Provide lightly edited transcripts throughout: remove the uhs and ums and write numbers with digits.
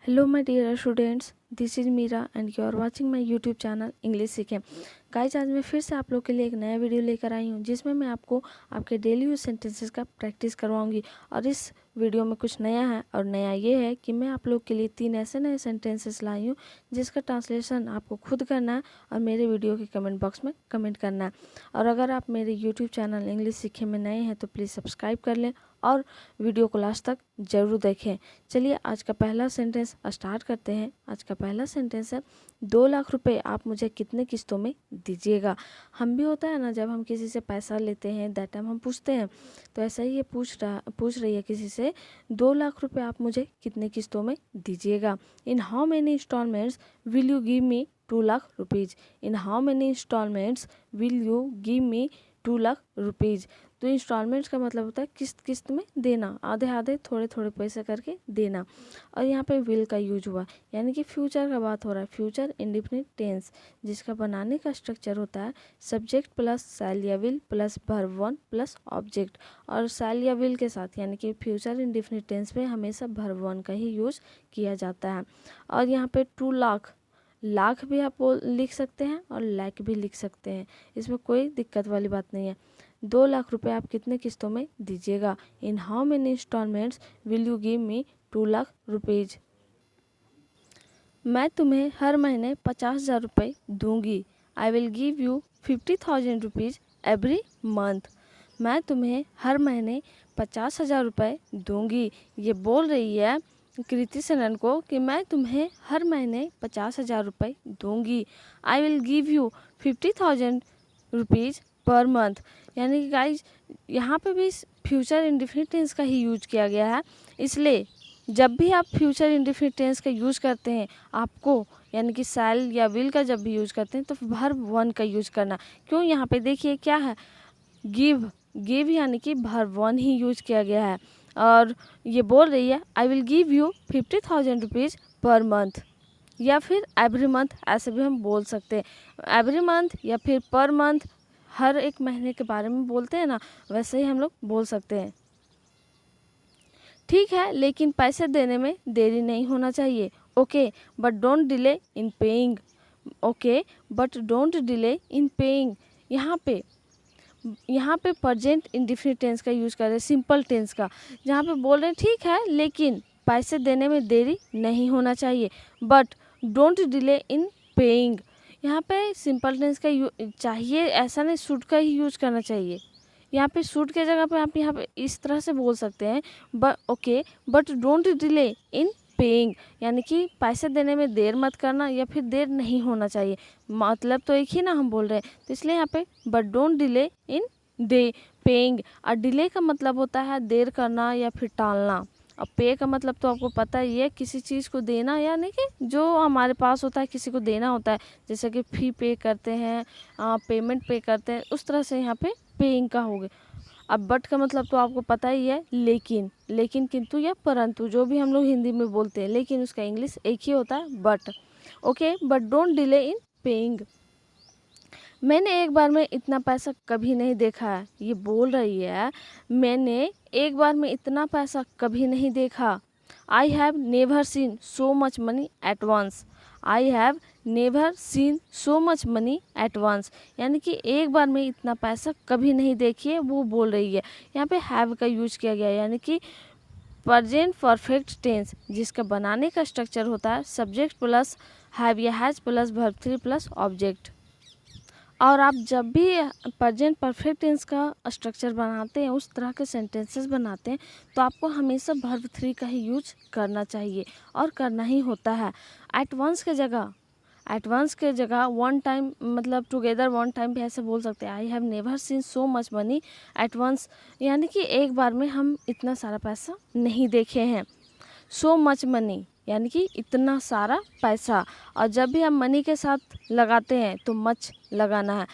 Hello my dear students, this is Meera and you are watching my YouTube channel English सीखें। Guys आज मैं फिर से आप लोग के लिए एक नया वीडियो लेकर आई हूँ जिसमें मैं आपको आपके डेली यूज सेंटेंसेस का प्रैक्टिस करवाऊंगी। और इस वीडियो में कुछ नया है और नया ये है कि मैं आप लोग के लिए 3 ऐसे नए सेंटेंसेस लाई हूँ जिसका ट्रांसलेशन आपको खुद करना है और मेरे वीडियो के कमेंट बॉक्स में कमेंट करना है। और अगर आप मेरे यूट्यूब चैनल इंग्लिश सीखे में नए हैं तो प्लीज़ सब्सक्राइब कर लें और वीडियो को लास्ट तक ज़रूर देखें। चलिए आज का पहला सेंटेंस स्टार्ट करते हैं। आज का पहला सेंटेंस है 2 लाख रुपए आप मुझे कितने किस्तों में दीजिएगा। हम भी होता है ना, जब हम किसी से पैसा लेते हैं दैट टाइम हम पूछते हैं, तो ऐसा ही ये पूछ रही है किसी से 2 लाख रुपए आप मुझे कितने किस्तों में दीजिएगा। In how many instalments will you give me 2 lakh rupees. In how many instalments will you give me 2 lakh rupees. तो इंस्टॉलमेंट्स का मतलब होता है किस्त किस्त में देना, आधे आधे थोड़े थोड़े पैसे करके देना। और यहाँ पे विल का यूज हुआ यानी कि फ्यूचर का बात हो रहा है, फ्यूचर इंडेफिनिट टेंस जिसका बनाने का स्ट्रक्चर होता है सब्जेक्ट प्लस शैल या will plus verb one plus object. और शैल या विल के साथ यानी कि फ्यूचर इंडेफिनिट टेंस में हमेशा वर्ब वन का ही यूज किया जाता है। और यहाँ पे 2 लाख, लाख भी आप लिख सकते हैं और लैक भी लिख सकते हैं, इसमें कोई दिक्कत वाली बात नहीं है। 2 लाख रुपए आप कितने किस्तों में दीजिएगा। In how many instalments will you give me 2 lakh rupees. मैं तुम्हें हर महीने 50,000 रुपये दूंगी। I will give you 50,000 rupees every month. मैं तुम्हें हर महीने 50,000 रुपये दूंगी। ये बोल रही है कृति सेनन को कि मैं तुम्हें हर महीने 50,000 रुपये दूंगी। I will give you 50,000 rupees per month. यानी कि गाइज यहाँ पे भी फ्यूचर इंडेफिनिट टेंस का ही यूज किया गया है, इसलिए जब भी आप फ्यूचर इंडेफिनिट टेंस का यूज करते हैं आपको यानी कि शैल या विल का जब भी यूज करते हैं तो वर्ब वन का यूज करना। क्यों, यहाँ पे देखिए क्या है, गिव, गिव यानी कि वर्ब वन ही यूज किया गया है। और ये बोल रही है आई will give you 50,000 rupees per month, या फिर एवरी मंथ ऐसे भी हम बोल सकते हैं। एवरी मंथ या फिर पर मंथ, हर एक महीने के बारे में बोलते हैं ना, वैसे ही हम लोग बोल सकते हैं। ठीक है, लेकिन पैसे देने में देरी नहीं होना चाहिए। Okay but don't delay in paying. Okay but don't delay in paying. यहाँ पे प्रेजेंट इंडेफिनिट टेंस का यूज कर रहे हैं, सिंपल टेंस का, जहाँ पे बोल रहे हैं ठीक है लेकिन पैसे देने में देरी नहीं होना चाहिए। But don't delay in paying, यहाँ पे सिंपल टेंस का चाहिए, ऐसा नहीं शुड का ही यूज करना चाहिए। यहाँ पे शुड के जगह पे आप यहाँ पे इस तरह से बोल सकते हैं okay but don't delay in paying, यानी कि पैसे देने में देर मत करना या फिर देर नहीं होना चाहिए, मतलब तो एक ही ना हम बोल रहे हैं, तो इसलिए यहाँ पे but don't delay in they paying. और डिले का मतलब होता है देर करना या फिर टालना। अब पे का मतलब तो आपको पता ही है, किसी चीज़ को देना यानी कि जो हमारे पास होता है किसी को देना होता है, जैसे कि फी पे करते हैं, पेमेंट पे करते हैं, उस तरह से यहाँ पे पेइंग का हो गया। अब बट का मतलब तो आपको पता ही है, लेकिन, लेकिन किंतु या परंतु जो भी हम लोग हिंदी में बोलते हैं, लेकिन उसका इंग्लिश एक ही होता है but. Okay but don't delay in paying. मैंने एक बार में इतना पैसा कभी नहीं देखा है। ये बोल रही है मैंने एक बार में इतना पैसा कभी नहीं देखा। I have never seen so much money at once. I have never seen so much money at once, यानी कि एक बार में इतना पैसा कभी नहीं देखिए, वो बोल रही है। यहाँ पे हैव का यूज किया गया यानी कि प्रेजेंट परफेक्ट टेंस जिसका बनाने का स्ट्रक्चर होता है सब्जेक्ट प्लस हैव या has plus verb three plus object. और आप जब भी प्रेजेंट परफेक्ट टेंस का स्ट्रक्चर बनाते हैं, उस तरह के सेंटेंसेस बनाते हैं, तो आपको हमेशा वर्ब थ्री का ही यूज करना चाहिए और करना ही होता है। एट वंस के जगह वन टाइम, मतलब टुगेदर वन टाइम भी ऐसे बोल सकते हैं। I have never seen so much money at once, यानी कि एक बार में हम इतना सारा पैसा नहीं देखे हैं। सो मच मनी यानी कि इतना सारा पैसा, और जब भी हम मनी के साथ लगाते हैं तो मच लगाना है।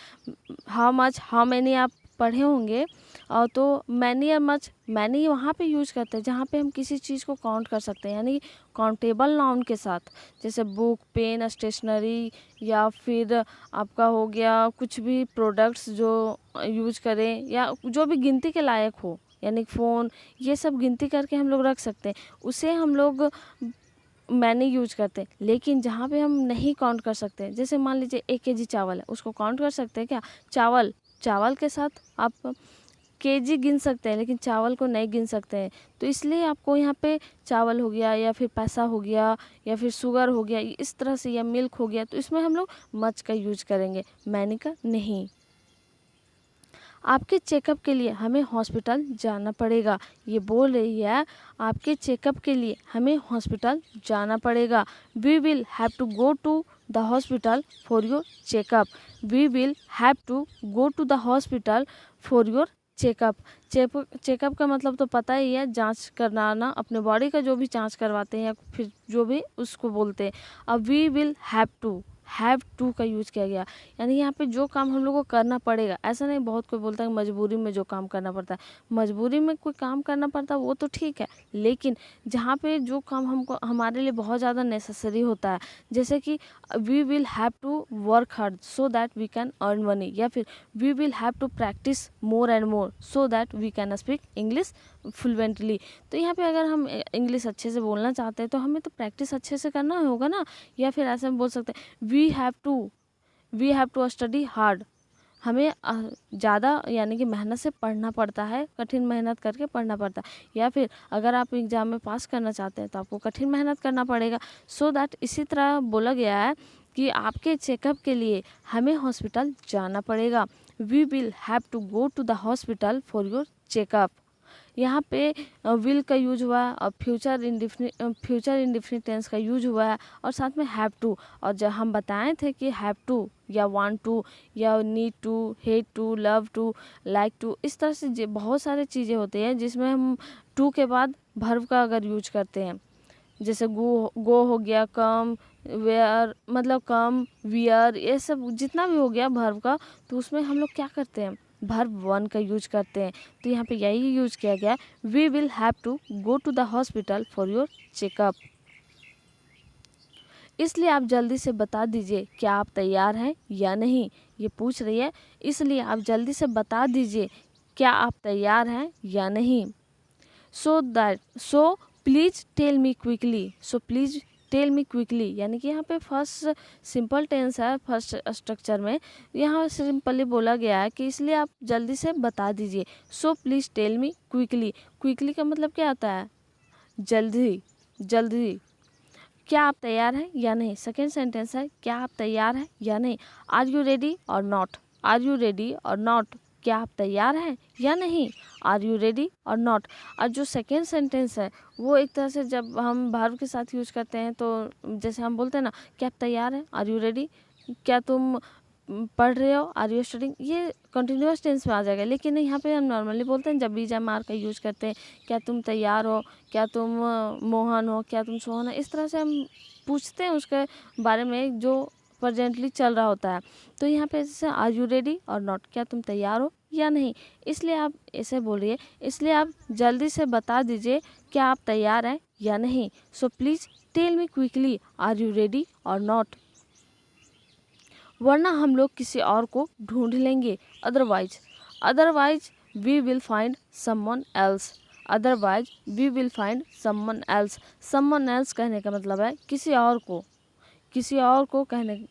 हाउ मच, हाउ मैनी आप पढ़े होंगे, और तो मैनी या मच, मैनी वहाँ पे यूज करते हैं जहाँ पे हम किसी चीज़ को काउंट कर सकते हैं, यानी काउंटेबल नाउन के साथ, जैसे बुक, पेन, स्टेशनरी, या फिर आपका हो गया कुछ भी प्रोडक्ट्स जो यूज करें या जो भी गिनती के लायक हो, यानी फ़ोन, ये सब गिनती करके हम लोग रख सकते हैं। उसे हम लोग मैनी यूज करते हैं। लेकिन जहाँ पे हम नहीं काउंट कर सकते, जैसे मान लीजिए 1 केजी चावल है, उसको काउंट कर सकते हैं क्या? चावल के साथ आप केजी गिन सकते हैं, लेकिन चावल को नहीं गिन सकते हैं। तो इसलिए आपको यहाँ पे चावल हो गया या फिर पैसा हो गया या फिर शुगर हो गया, इस तरह से, या मिल्क हो गया, तो इसमें हम लोग मच का यूज करेंगे, मैनी का नहीं। आपके चेकअप के लिए हमें हॉस्पिटल जाना पड़ेगा। ये बोल रही है आपके चेकअप के लिए हमें हॉस्पिटल जाना पड़ेगा। We will have to go to the hospital for your checkup. We will have to go to the hospital for your checkup. Checkup का मतलब तो पता ही है, जांच करना, अपने बॉडी का जो भी जांच करवाते हैं या फिर जो भी उसको बोलते हैं। अब वी विल हैव टू का यूज किया गया, यानी यहाँ पे जो काम हम लोग को करना पड़ेगा। ऐसा नहीं बहुत कोई बोलता है मजबूरी में जो काम करना पड़ता है, मजबूरी में कोई काम करना पड़ता है वो तो ठीक है, लेकिन जहाँ पे जो काम हमको हमारे लिए बहुत ज़्यादा नेसेसरी होता है, जैसे कि we will have to work hard so that we can earn money, या फिर we will have to practice more and more so that we can speak English fluently. तो यहाँ पे अगर हम इंग्लिश अच्छे से बोलना चाहते हैं तो हमें तो प्रैक्टिस अच्छे से करना होगा ना। या फिर ऐसे हम बोल सकते हैं we have to study hard. हमें ज़्यादा यानी कि मेहनत से पढ़ना पड़ता है, कठिन मेहनत करके पढ़ना पड़ता है। या फिर अगर आप एग्ज़ाम में पास करना चाहते हैं तो आपको कठिन मेहनत करना पड़ेगा। सो दैट इसी तरह बोला गया है कि आपके चेकअप के लिए हमें हॉस्पिटल जाना पड़ेगा। We will have to go to the hospital for your checkup. यहाँ पे विल का यूज हुआ है और फ्यूचर इंडिफिनिट टेंस का यूज हुआ है और साथ में हैव टू। और जब हम बताए थे कि हैव टू या वांट टू या need to, hate to, love to, like to, इस तरह से बहुत सारे चीज़ें होती हैं जिसमें हम टू के बाद वर्ब का अगर यूज करते हैं, जैसे गो हो गया, कम, वेयर मतलब कम, वियर, ये सब जितना भी हो गया वर्ब का, तो उसमें हम लोग क्या करते हैं, वर्ब वन का यूज करते हैं। तो यहाँ पे यही यूज किया गया, we will have to go to the hospital for your checkup. इसलिए आप जल्दी से बता दीजिए क्या आप तैयार हैं या नहीं। ये पूछ रही है, इसलिए आप जल्दी से बता दीजिए क्या आप तैयार हैं या नहीं। So please tell me quickly, यानी कि यहाँ पे फर्स्ट सिंपल टेंस है, फर्स्ट स्ट्रक्चर में यहाँ सिंपली बोला गया है कि इसलिए आप जल्दी से बता दीजिए। So please tell me quickly का मतलब क्या आता है, जल्दी। क्या आप तैयार हैं या नहीं। सेकेंड सेंटेंस है, क्या आप तैयार हैं या नहीं। Are you ready or not, क्या आप तैयार हैं या नहीं। Are you ready or not. और जो सेकेंड सेंटेंस है वो एक तरह से जब हम वर्ब के साथ यूज करते हैं, तो जैसे हम बोलते हैं ना, क्या आप तैयार हैं, आर यू रेडी, क्या तुम पढ़ रहे हो, आर यू स्टडिंग, ये कंटिन्यूअस टेंस में आ जाएगा। लेकिन यहाँ पे हम नॉर्मली बोलते हैं जब भी जब आर का यूज करते हैं, क्या तुम तैयार हो, क्या तुम मोहन हो, क्या तुम सोहन हो, इस तरह से हम पूछते हैं उसके बारे में जो प्रेजेंटली चल रहा होता है। तो यहाँ पे जैसे are you ready or not, क्या तुम तैयार हो या नहीं, इसलिए आप ऐसे बोलिए, इसलिए आप जल्दी से बता दीजिए क्या आप तैयार हैं या नहीं। So please tell me quickly are you ready or not, वरना हम लोग किसी और को ढूंढ लेंगे। Otherwise we will find someone else. Someone else कहने का मतलब है किसी और को कहने,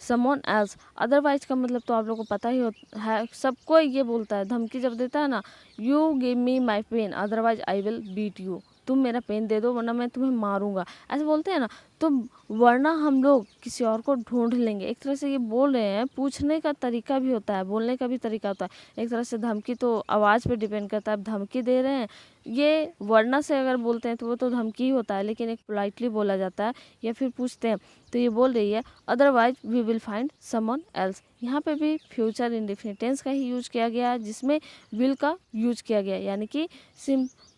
समवन एल्स। अदरवाइज का मतलब तो आप लोगों को पता ही है, सबको ये बोलता है, धमकी जब देता है ना, you give me my pen otherwise I will beat you, तुम मेरा पेन दे दो वरना मैं तुम्हें मारूंगा, ऐसे बोलते हैं ना। तो वरना हम लोग किसी और को ढूंढ लेंगे, एक तरह से ये बोल रहे हैं, पूछने का तरीका भी होता है, बोलने का भी तरीका होता है। एक तरह से धमकी तो आवाज़ पे डिपेंड करता है, धमकी दे रहे हैं, ये वरना से अगर बोलते हैं तो वो तो धमकी ही होता है, लेकिन एक पोलाइटली बोला जाता है या फिर पूछते हैं। तो ये बोल रही है otherwise we will find someone else. यहाँ पे भी फ्यूचर इंडेफिनिट टेंस का ही यूज किया गया है, जिसमें विल का यूज किया गया, यानी कि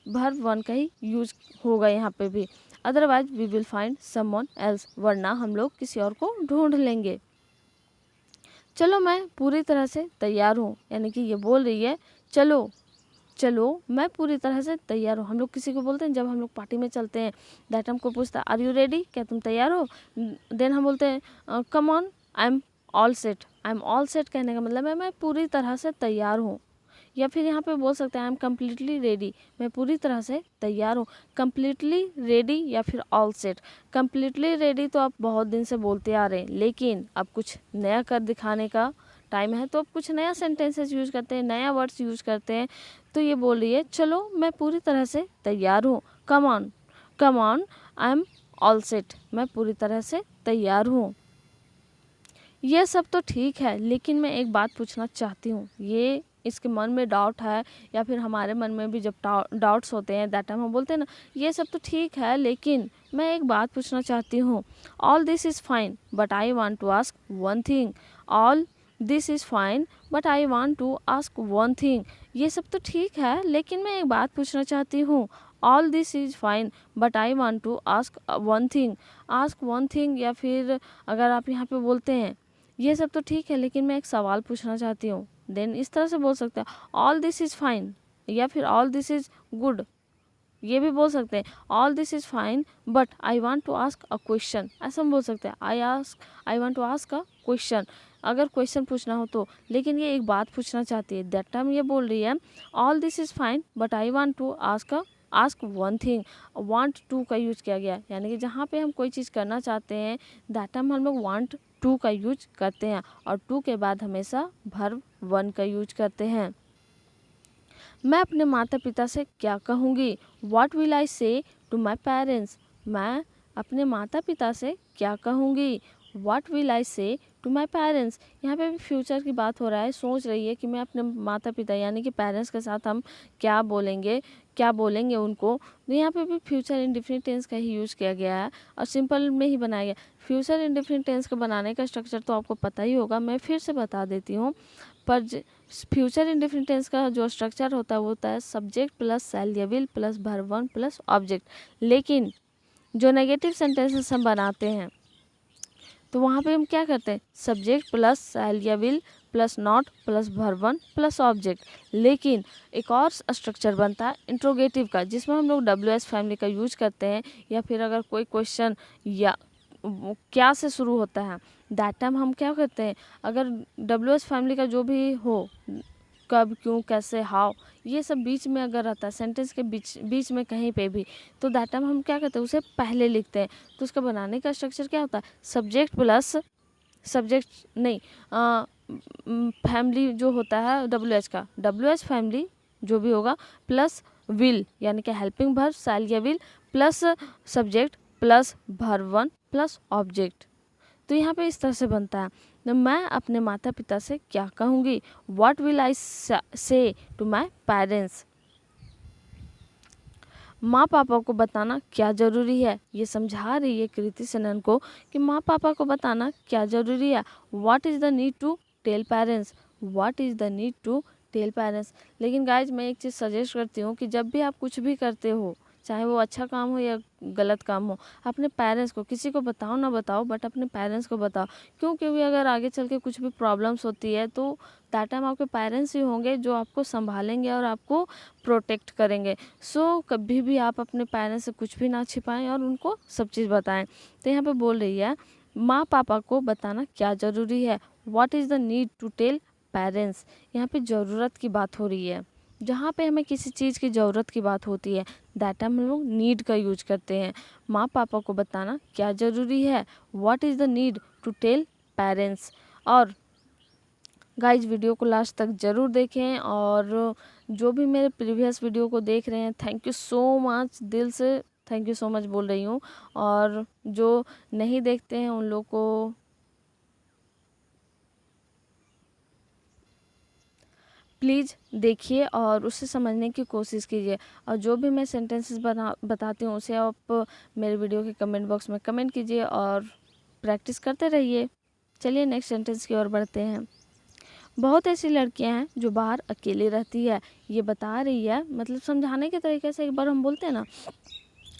वर्ब वन का ही यूज होगा यहाँ पे भी। Otherwise we will find someone else, वरना हम लोग किसी और को ढूंढ लेंगे। चलो मैं पूरी तरह से तैयार हूँ, यानी कि ये बोल रही है चलो मैं पूरी तरह से तैयार हूँ। हम लोग किसी को बोलते हैं जब हम लोग पार्टी में चलते हैं, दैट हमको पूछता है आर यू रेडी, क्या तुम तैयार हो। देन हम बोलते हैं come on I am all set कहने का मतलब है मैं पूरी तरह से तैयार हूँ। या फिर यहाँ पे बोल सकते हैं आई एम कम्प्लीटली रेडी, मैं पूरी तरह से तैयार हूँ। कम्प्लीटली रेडी या फिर ऑल सेट। कम्प्लीटली रेडी तो आप बहुत दिन से बोलते आ रहे हैं, लेकिन अब कुछ नया कर दिखाने का टाइम है, तो अब कुछ नया सेंटेंसेस यूज़ करते हैं, नया वर्ड्स यूज़ करते हैं। तो ये बोल रही है चलो मैं पूरी तरह से तैयार हूँ। Come on I am all set, मैं पूरी तरह से तैयार हूँ। ये सब तो ठीक है, लेकिन मैं एक बात पूछना चाहती हूँ। ये इसके मन में डाउट है, या फिर हमारे मन में भी जब डाउट्स होते हैं दैट टाइम हम बोलते हैं ना, ये सब तो ठीक है लेकिन मैं एक बात पूछना चाहती हूँ। All this is fine but I want to ask one thing. All this is fine but I want to ask one thing. ये सब तो ठीक है, लेकिन मैं एक बात पूछना चाहती हूँ। All this is fine but I want to ask one thing. Ask one thing, या फिर अगर आप यहाँ पे बोलते हैं ये सब तो ठीक है लेकिन मैं एक सवाल पूछना चाहती हूँ, देन इस तरह से बोल सकते हैं ऑल दिस इज़ फाइन, या फिर ऑल दिस इज़ गुड। ये भी बोल सकते हैं all this is fine but I want to ask a question, ऐसा हम बोल सकते हैं I want to ask a question, अगर क्वेश्चन पूछना हो तो। लेकिन ये एक बात पूछना चाहती है, दैट टाइम ये बोल रही है all this is fine but I want to ask one thing. Want to का यूज किया गया, यानी कि जहाँ पे हम कोई चीज़ करना चाहते हैं दैट टाइम हम लोग वांट टू का यूज करते हैं, और टू के बाद हमेशा वर्ब वन का यूज करते हैं। मैं अपने माता पिता से क्या कहूँगी? What will I say to my parents? मैं अपने माता पिता से क्या कहूँगी? What will I say to my parents? यहाँ पे भी फ्यूचर की बात हो रहा है, सोच रही है कि मैं अपने माता पिता यानी कि पेरेंट्स के साथ हम क्या बोलेंगे उनको। तो यहाँ पे भी फ्यूचर इंडेफिनिट टेंस का ही यूज़ किया गया है और सिंपल में ही बनाया गया। फ्यूचर इंडेफिनिट टेंस का बनाने का स्ट्रक्चर तो आपको पता ही होगा, मैं फिर से बता देती हूँ। पर फ्यूचर इंडेफिनिट टेंस का जो स्ट्रक्चर होता है वो होता है सब्जेक्ट प्लस शैल या will plus verb one plus object. लेकिन जो नेगेटिव सेंटेंसेस हम बनाते हैं तो वहाँ पे हम क्या करते हैं, सब्जेक्ट प्लस शैल या will plus not plus verb one plus object. लेकिन एक और स्ट्रक्चर बनता है इंट्रोगेटिव का, जिसमें हम लोग WH फैमिली का यूज करते हैं, या फिर अगर कोई क्वेश्चन या क्या से शुरू होता है दैट टाइम हम क्या करते हैं, अगर WH फैमिली का जो भी हो, कब, क्यों, कैसे, हाउ, ये सब बीच में अगर रहता है सेंटेंस के बीच में कहीं पे भी, तो दैट टाइम हम क्या करते हैं, उसे पहले लिखते हैं। तो उसका बनाने का स्ट्रक्चर क्या होता है, फैमिली जो होता है WH का, WH फैमिली जो भी होगा प्लस विल यानी कि हेल्पिंग वर्ब शैल या will plus subject plus verb one plus object. तो यहाँ पे इस तरह से बनता है। तो मैं अपने माता पिता से क्या कहूँगी, व्हाट विल आई से टू माई पेरेंट्स। माँ पापा को बताना क्या ज़रूरी है, ये समझा रही है कृति सेनन को कि माँ पापा को बताना क्या ज़रूरी है। What is the need to tell parents, what is the need to tell parents. लेकिन गाइज मैं एक चीज़ सजेस्ट करती हूँ कि जब भी आप कुछ भी करते हो, चाहे वो अच्छा काम हो या गलत काम हो, अपने पेरेंट्स को, किसी को बताओ ना बताओ बट अपने पेरेंट्स को बताओ। क्योंकि भी अगर आगे चल के कुछ भी प्रॉब्लम्स होती है तो दैट टाइम आपके पेरेंट्स ही होंगे जो आपको संभालेंगे और आपको प्रोटेक्ट करेंगे। सो कभी भी आप अपने पेरेंट्स से कुछ भी ना छिपाएं और उनको सब चीज़ बताएं। तो यहाँ पे बोल रही है माँ पापा को बताना क्या ज़रूरी है, what is the need to tell parents. यहाँ पे ज़रूरत की बात हो रही है, जहाँ पे हमें किसी चीज़ की ज़रूरत की बात होती है दैट टाइम हम लोग नीड का यूज करते हैं। माँ पापा को बताना क्या ज़रूरी है, what is the need to tell parents. और गाइज वीडियो को लास्ट तक ज़रूर देखें, और जो भी मेरे प्रीवियस वीडियो को देख रहे हैं थैंक यू सो मच, दिल से थैंक यू सो मच बोल रही हूँ। और जो नहीं देखते हैं उन लोग को प्लीज़ देखिए और उससे समझने की कोशिश कीजिए। और जो भी मैं सेंटेंसेस बताती हूँ उसे आप मेरे वीडियो के कमेंट बॉक्स में कमेंट कीजिए और प्रैक्टिस करते रहिए। चलिए नेक्स्ट सेंटेंस की ओर बढ़ते हैं। बहुत ऐसी लड़कियां हैं जो बाहर अकेली रहती है। ये बता रही है, मतलब समझाने के तरीके से एक बार हम बोलते हैं ना,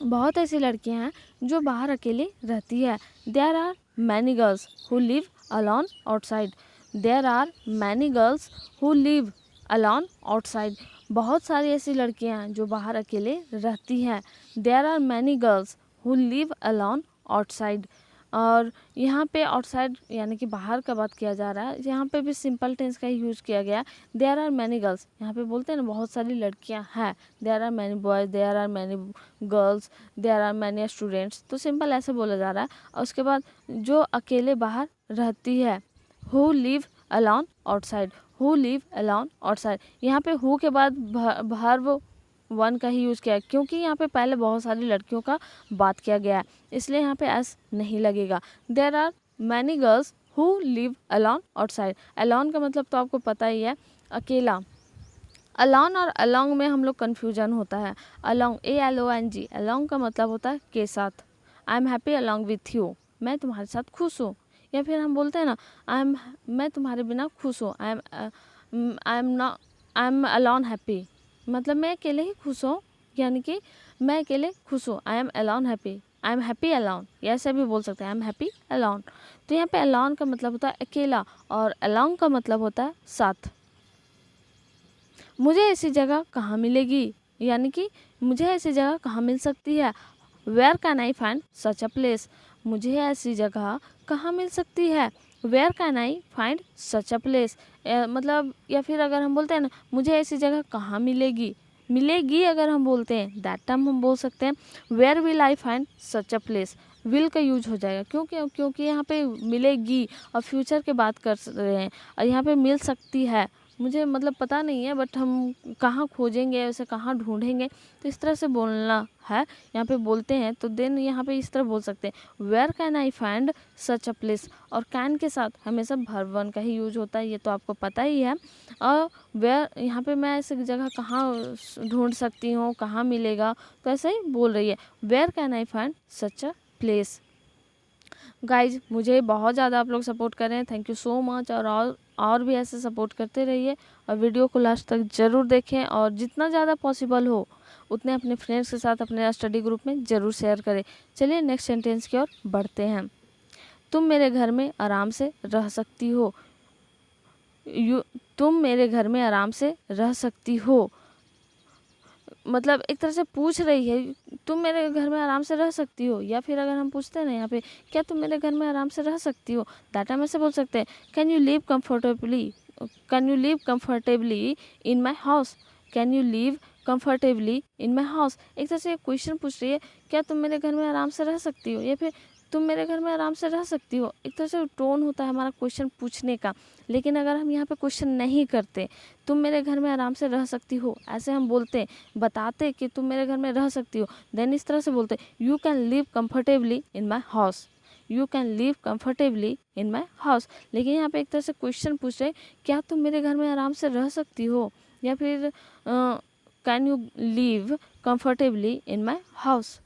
बहुत ऐसी लड़कियां हैं जो बाहर अकेली रहती है। There are many girls who live alone outside. There are many girls who live alone outside. बहुत सारी ऐसी लड़कियां हैं जो बाहर अकेले रहती हैं। There are many girls who live alone outside. और यहाँ पे आउटसाइड यानी कि बाहर का बात किया जा रहा है, यहाँ पे भी सिंपल टेंस का ही यूज़ किया गया। देयर आर मैनी गर्ल्स, यहाँ पे बोलते हैं ना बहुत सारी लड़कियाँ हैं, there are many boys, there are many girls, there are many students, तो सिंपल ऐसे बोला जा रहा है। और उसके बाद जो अकेले बाहर रहती है, who live alone outside, who live alone outside, यहाँ पे हु के बाद वर्ब वन का ही यूज़ किया है, क्योंकि यहाँ पे पहले बहुत सारी लड़कियों का बात किया गया है, इसलिए यहाँ पे एस नहीं लगेगा। There are many girls who live alone outside, alone का मतलब तो आपको पता ही है, अकेला। अलोन और अलोंग में हम लोग कन्फ्यूजन होता है। अलोंग, ALONG, अलोंग का मतलब होता है के साथ। I am happy along with you, मैं तुम्हारे साथ खुश हूँ। या फिर हम बोलते हैं ना मैं तुम्हारे बिना खुश हूँ, आई एम अलोन हैप्पी, मतलब मैं अकेले ही खुश हूँ, यानी कि मैं अकेले खुश हूँ। I am alone happy, I am happy alone, ऐसे भी बोल सकते हैं, आई एम हैप्पी अलोन। तो यहाँ पे अलोन का मतलब होता है अकेला और अलोंग का मतलब होता है साथ। मुझे ऐसी जगह कहाँ मिलेगी, यानी कि मुझे ऐसी जगह कहाँ मिल सकती है। Where can I find such a place, मुझे ऐसी जगह कहाँ मिल सकती है। Where can I find such a place, मतलब या फिर अगर हम बोलते हैं ना मुझे ऐसी जगह कहाँ मिलेगी, मिलेगी अगर हम बोलते हैं दैट टाइम हम बोल सकते हैं where will I find such a place, will का यूज हो जाएगा, क्योंकि यहाँ पे मिलेगी और फ्यूचर के बात कर रहे हैं, और यहाँ पे मिल सकती है, मुझे मतलब पता नहीं है, बट हम कहाँ खोजेंगे, उसे कहाँ ढूंढेंगे, तो इस तरह से बोलना है। यहाँ पे बोलते हैं तो देन यहाँ पे इस तरह बोल सकते हैं where can I find such a place, और कैन के साथ हमेशा वर्ब वन का ही यूज होता है, ये तो आपको पता ही है। और वेयर यहाँ पे मैं ऐसी जगह कहाँ ढूंढ सकती हूँ, कहाँ मिलेगा, तो ऐसे ही बोल रही है where can I find such a place. Guys मुझे बहुत ज़्यादा आप लोग सपोर्ट कर रहे हैं, थैंक यू सो मच। और भी ऐसे सपोर्ट करते रहिए, और वीडियो को लास्ट तक ज़रूर देखें, और जितना ज़्यादा पॉसिबल हो उतने अपने फ्रेंड्स के साथ अपने स्टडी ग्रुप में ज़रूर शेयर करें। चलिए नेक्स्ट सेंटेंस की ओर बढ़ते हैं। तुम मेरे घर में आराम से रह सकती हो, तुम मेरे घर में आराम से रह सकती हो, मतलब एक तरह से पूछ रही है तुम मेरे घर में आराम से रह सकती हो। या फिर अगर हम पूछते हैं ना यहाँ पे क्या तुम मेरे घर में आराम से रह सकती हो, दैट टाइम ऐसे बोल सकते हैं can you live comfortably in my house, can you live comfortably in my house. एक तरह से क्वेश्चन पूछ रही है क्या तुम मेरे घर में आराम से रह सकती हो, या फिर तुम मेरे घर में आराम से रह सकती हो। एक तरह से टोन होता है हमारा क्वेश्चन पूछने का। लेकिन अगर हम यहाँ पे क्वेश्चन नहीं करते, तुम मेरे घर में आराम से रह सकती हो, ऐसे हम बोलते बताते कि तुम मेरे घर में रह सकती हो, देन इस तरह से बोलते you can live comfortably in my house, you can live comfortably in my house. लेकिन यहाँ पे एक तरह से क्वेश्चन पूछ रहे क्या तुम मेरे घर में आराम से रह सकती हो, या फिर can you live comfortably in my house.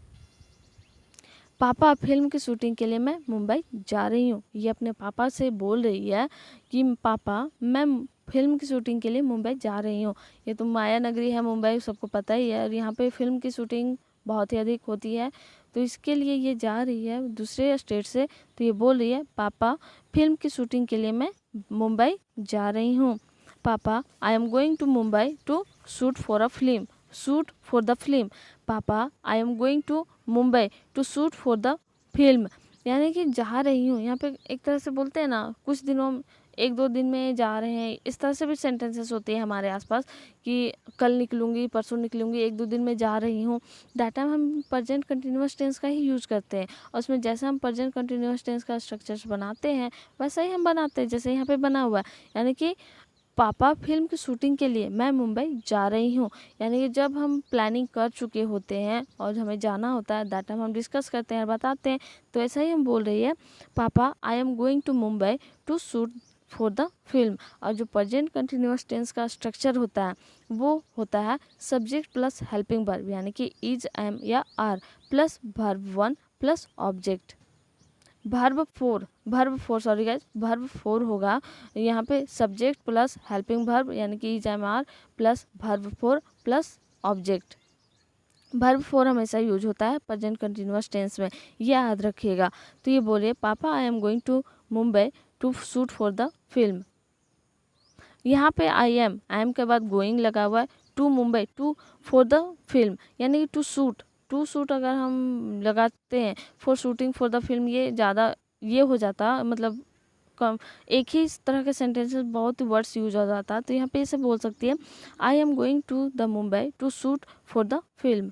पापा फिल्म की शूटिंग के लिए मैं मुंबई जा रही हूँ, ये अपने पापा से बोल रही है कि पापा मैं फिल्म की शूटिंग के लिए मुंबई जा रही हूँ। ये तो माया नगरी है मुंबई, सबको पता ही है, और यहाँ पे फिल्म की शूटिंग बहुत ही अधिक होती है, तो इसके लिए ये जा रही है दूसरे स्टेट से, तो ये बोल रही है पापा फिल्म की शूटिंग के लिए मैं मुंबई जा रही हूँ। पापा I am going to Mumbai to shoot for a film, shoot for the film, पापा I am going to Mumbai to shoot for the film, यानी कि जा रही हूँ। यहाँ पे एक तरह से बोलते हैं ना कुछ दिनों, एक दो दिन में जा रहे हैं, इस तरह से भी सेंटेंसेस होते हैं हमारे आसपास कि कल निकलूँगी, परसों निकलूँगी, एक दो दिन में जा रही हूँ। दैट टाइम हम प्रेजेंट कंटिन्यूअस टेंस का ही यूज़ करते हैं, और उसमें जैसे हम प्रेजेंट कंटिन्यूअस टेंस का स्ट्रक्चर बनाते हैं वैसा ही हम बनाते हैं जैसे यहाँ पे बना हुआ है, यानी कि पापा फिल्म की शूटिंग के लिए मैं मुंबई जा रही हूँ। यानी कि जब हम प्लानिंग कर चुके होते हैं और हमें जाना होता है दैट टाइम हम डिस्कस करते हैं और बताते हैं, तो ऐसा ही हम बोल रही है papa I am going to Mumbai to shoot for the film. और जो प्रेजेंट कंटिन्यूअस टेंस का स्ट्रक्चर होता है वो होता है सब्जेक्ट प्लस हेल्पिंग वर्ब, यानी कि इज, एम या are plus verb one plus object. Verb four होगा यहाँ पे सब्जेक्ट प्लस हेल्पिंग वर्ब, यानी कि is, am, are plus verb four plus object. Verb four हमेशा यूज होता है प्रेजेंट कंटिन्यूअस टेंस में, ये याद रखिएगा। तो ये बोलिए papa I am going to Mumbai to shoot for the film. यहाँ पे आई एम के बाद गोइंग लगा हुआ है, to Mumbai to for the film, यानी कि टू शूट टू शूट अगर हम लगाते हैं for shooting for the film, ये ज़्यादा ये हो जाता, मतलब कम एक ही इस तरह के सेंटेंसेस बहुत वर्ड्स यूज हो जाता। तो यहाँ पे इसे बोल सकती है I am going to the Mumbai to shoot for the film.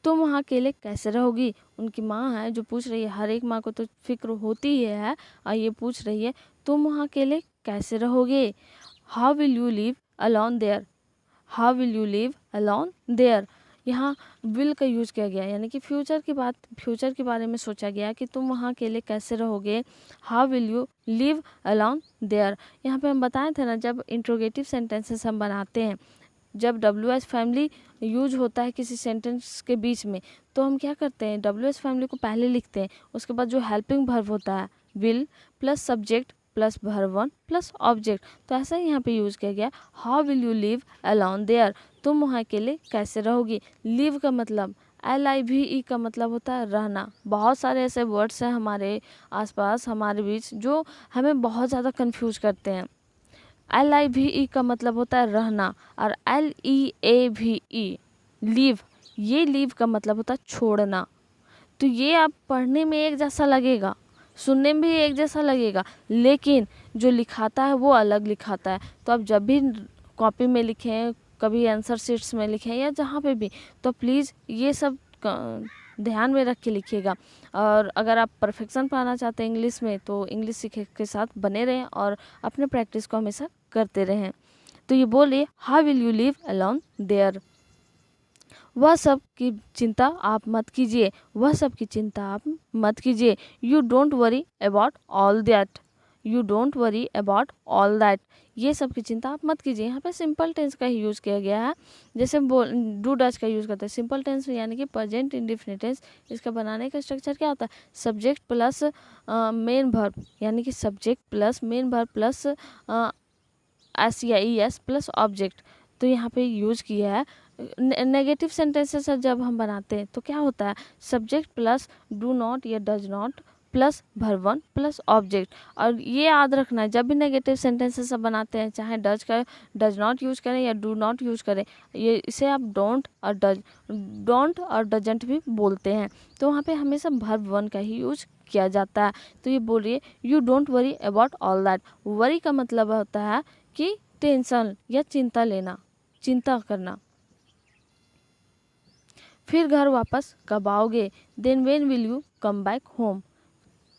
तुम वहाँ अकेले कैसे रहोगी? उनकी माँ है जो पूछ रही है, हर एक माँ को तो फिक्र होती ही है और ये पूछ रही है तुम वहाँ अकेले कैसे रहोगे? How will you live alone there? How will you live alone there? यहाँ विल का यूज किया गया, यानी कि फ्यूचर के बारे में सोचा गया कि तुम वहाँ अकेले कैसे रहोगे। How will you live alone there, यहाँ पे हम बताए थे ना, जब इंट्रोगेटिव सेंटेंसेस हम बनाते हैं, जब WH फैमिली यूज होता है किसी सेंटेंस के बीच में, तो हम क्या करते हैं, WH फैमिली को पहले लिखते हैं, उसके बाद जो हेल्पिंग वर्ब होता है will plus subject plus verb 1 plus object. तो ऐसा ही यहाँ पे यूज़ किया गया, how will you live alone there, तुम वहाँ अकेले कैसे रहोगी। लिव का मतलब LIVE का मतलब होता है रहना। बहुत सारे ऐसे वर्ड्स हैं हमारे आसपास हमारे बीच जो हमें बहुत ज़्यादा कंफ्यूज करते हैं। LIVE का मतलब होता है रहना, और LEAVE लीव, ये लीव का मतलब होता है छोड़ना। तो ये आप पढ़ने में एक जैसा लगेगा, सुनने में भी एक जैसा लगेगा, लेकिन जो लिखाता है वो अलग लिखाता है। तो आप जब भी कॉपी में लिखें, कभी आंसर शीट्स में लिखें या जहाँ पे भी, तो प्लीज़ ये सब ध्यान में रख के लिखिएगा। और अगर आप परफेक्शन पाना चाहते हैं इंग्लिश में, तो इंग्लिश सीखे के साथ बने रहें और अपने प्रैक्टिस को हमेशा करते रहें। तो ये बोलिए how will you live alone there? वह सब की चिंता आप मत कीजिए, वह सब की चिंता आप मत कीजिए। You don't worry about all that, you don't worry about all that, ये सब की चिंता आप मत कीजिए। यहाँ पे सिंपल टेंस का ही यूज़ किया गया है, जैसे डू डच का यूज़ करते हैं सिंपल टेंस में, यानी कि प्रेजेंट इंडेफिनिट टेंस। इसका बनाने का स्ट्रक्चर क्या होता है, सब्जेक्ट प्लस मेन वर्ब, यानी कि subject plus main verb plus SEIS plus object. तो यहाँ पे यूज किया है। नेगेटिव सेंटेंसेस जब हम बनाते हैं तो क्या होता है, सब्जेक्ट प्लस डू नॉट या does not plus verb 1 plus object. और ये याद रखना है, जब भी नेगेटिव सेंटेंसेस आप बनाते हैं, चाहे डज नॉट यूज करें या डू नॉट यूज करें, ये इसे आप डोंट और डजंट भी बोलते हैं। तो वहाँ पे हमेशा वर्ब 1 का ही यूज किया जाता है। तो ये बोल रही है you don't worry about all that. Worry का मतलब होता है कि टेंशन या चिंता लेना, चिंता करना। फिर घर वापस कब आओगे? Then when will you come back home?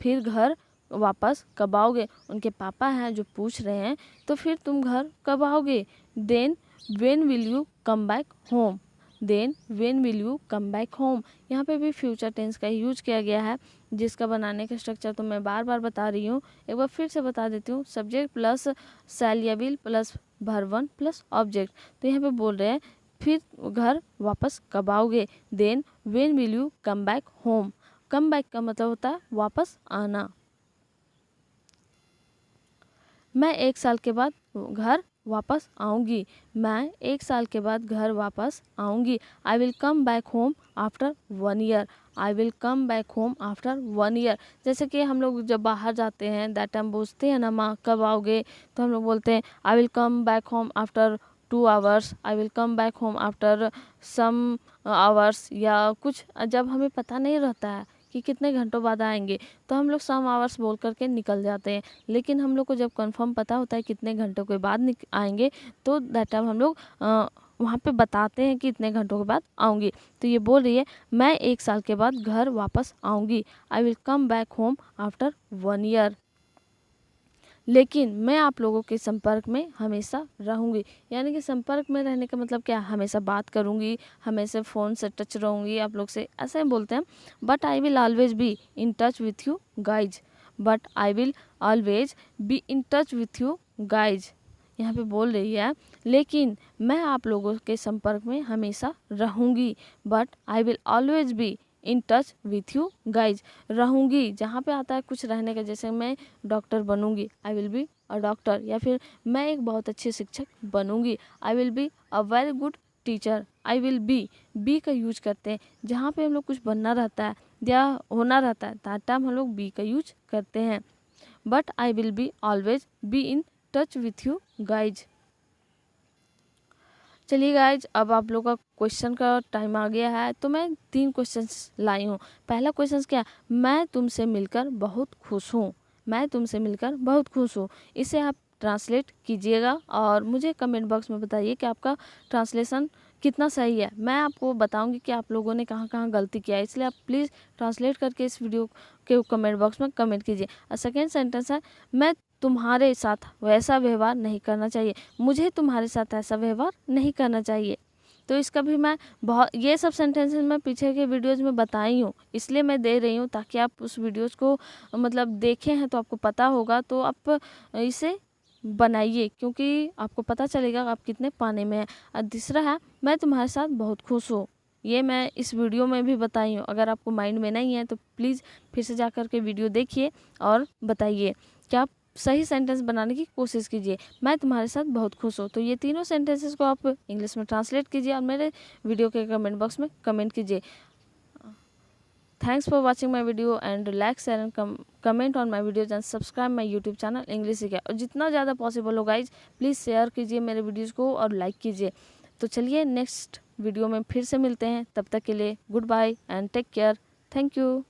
फिर घर वापस कब आओगे? उनके पापा हैं जो पूछ रहे हैं, तो फिर तुम घर कब आओगे? Then when will you come back home? Then when will you come back home? यहाँ पे भी फ्यूचर टेंस का यूज किया गया है, जिसका बनाने का स्ट्रक्चर तो मैं बार बार बता रही हूँ, एक बार फिर से बता देती हूँ। सब्जेक्ट प्लस शैल या will plus verb 1 plus object. तो यहाँ पे बोल रहे हैं फिर घर वापस कब आओगे? Then when will you come back home? Come back का मतलब होता है वापस आना। मैं 1 साल के बाद घर वापस आऊँगी, मैं 1 साल के बाद घर वापस आऊँगी। आई will come back home after 1 year, I will come back home after 1 year. जैसे कि हम लोग जब बाहर जाते हैं दैट टाइम पूछते हैं ना, माँ कब आओगे, तो हम लोग बोलते हैं I will come back home after 2 hours, I will come back home after some hours. या कुछ जब हमें पता नहीं रहता है कि कितने घंटों बाद आएंगे, तो हम लोग सम आवर्स बोल करके निकल जाते हैं। लेकिन हम लोग को जब कंफर्म पता होता है कितने घंटों के बाद आएंगे, तो दैट टाइम हम लोग वहाँ पे बताते हैं कि इतने घंटों के बाद आऊँगी। तो ये बोल रही है मैं 1 साल के बाद घर वापस आऊँगी, आई will come back home after 1 year. लेकिन मैं आप लोगों के संपर्क में हमेशा रहूँगी, यानी कि संपर्क में रहने का मतलब क्या, हमेशा बात करूँगी, हमेशा फ़ोन से टच रहूँगी आप लोग से, ऐसा ही बोलते हैं। But I will always be in touch with you guys, but I will always be in touch with you guys. यहाँ पे बोल रही है लेकिन मैं आप लोगों के संपर्क में हमेशा रहूँगी, but I will always be in touch with you guys. रहूँगी जहाँ पे आता है कुछ रहने का, जैसे मैं डॉक्टर बनूँगी, I will be a doctor, या फिर मैं एक बहुत अच्छी शिक्षक बनूँगी, I will be a very good teacher. I will be का यूज करते हैं जहाँ पे हम लोग कुछ बनना रहता है या होना रहता है, दैट टाइम हम लोग बी का यूज करते हैं। But I will be always be in touch with you guys. चलिए गाइज, अब आप लोग का क्वेश्चन का टाइम आ गया है, तो मैं 3 क्वेश्चंस लाई हूँ। पहला क्वेश्चन क्या है? मैं तुमसे मिलकर बहुत खुश हूँ। मैं तुमसे मिलकर बहुत खुश हूँ। इसे आप ट्रांसलेट कीजिएगा और मुझे कमेंट बॉक्स में बताइए कि आपका ट्रांसलेशन कितना सही है। मैं आपको बताऊंगी कि आप लोगों ने कहाँ कहाँ गलती किया है, इसलिए आप प्लीज़ ट्रांसलेट करके इस वीडियो के कमेंट बॉक्स में कमेंट कीजिए। और सेकेंड सेंटेंस है, मैं तुम्हारे साथ वैसा व्यवहार नहीं करना चाहिए। मुझे तुम्हारे साथ ऐसा व्यवहार नहीं करना चाहिए। तो इसका भी मैं बहुत, ये सब सेंटेंसेस मैं पीछे के वीडियोज़ में बताई हूँ, इसलिए मैं दे रही हूँ ताकि आप उस वीडियोज़ को मतलब देखे हैं तो आपको पता होगा, तो आप इसे बनाइए क्योंकि आपको पता चलेगा आप कितने पाने में हैं। और तीसरा है, मैं तुम्हारे साथ बहुत खुश हूँ। ये मैं इस वीडियो में भी बताई हूँ। अगर आपको माइंड में नहीं है तो प्लीज़ फिर से जा कर के वीडियो देखिए और बताइए कि आप सही सेंटेंस बनाने की कोशिश कीजिए। मैं तुम्हारे साथ बहुत खुश हूँ। तो ये तीनों सेंटेंसेस को आप इंग्लिश में ट्रांसलेट कीजिए और मेरे वीडियो के कमेंट बॉक्स में कमेंट कीजिए। Thanks for watching my video and like share and comment on my videos and subscribe my YouTube channel English सीखा। और जितना ज़्यादा पॉसिबल हो गाइज प्लीज़ शेयर कीजिए मेरे वीडियोज़ को और लाइक कीजिए। तो चलिए नेक्स्ट वीडियो में फिर से मिलते हैं, तब तक के लिए goodbye and take care. Thank you.